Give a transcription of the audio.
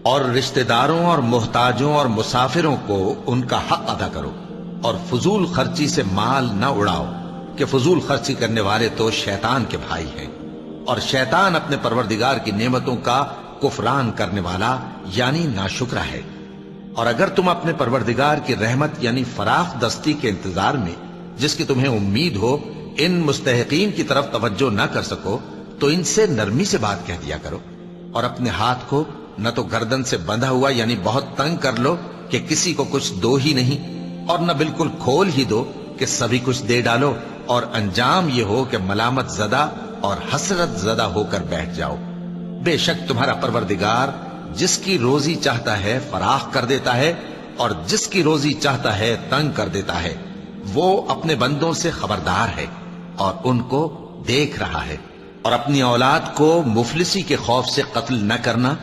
اور رشتہ داروں اور محتاجوں اور مسافروں کو ان کا حق ادا کرو، اور فضول خرچی سے مال نہ اڑاؤ کہ فضول خرچی کرنے والے تو شیطان کے بھائی ہیں، اور شیطان اپنے پروردگار کی نعمتوں کا کفران کرنے والا یعنی ناشکرا ہے۔ اور اگر تم اپنے پروردگار کی رحمت یعنی فراخ دستی کے انتظار میں، جس کی تمہیں امید ہو، ان مستحقین کی طرف توجہ نہ کر سکو تو ان سے نرمی سے بات کہہ دیا کرو، اور اپنے ہاتھ کو نہ تو گردن سے بندھا ہوا یعنی بہت تنگ کر لو کہ کسی کو کچھ دو ہی نہیں، اور نہ بالکل کھول ہی دو کہ سبھی کچھ دے ڈالو، اور انجام یہ ہو کہ ملامت زدہ اور حسرت زدہ ہو کر بیٹھ جاؤ۔ بے شک تمہارا پروردگار جس کی روزی چاہتا ہے فراخ کر دیتا ہے، اور جس کی روزی چاہتا ہے تنگ کر دیتا ہے۔ وہ اپنے بندوں سے خبردار ہے اور ان کو دیکھ رہا ہے۔ اور اپنی اولاد کو مفلسی کے خوف سے قتل نہ کرنا،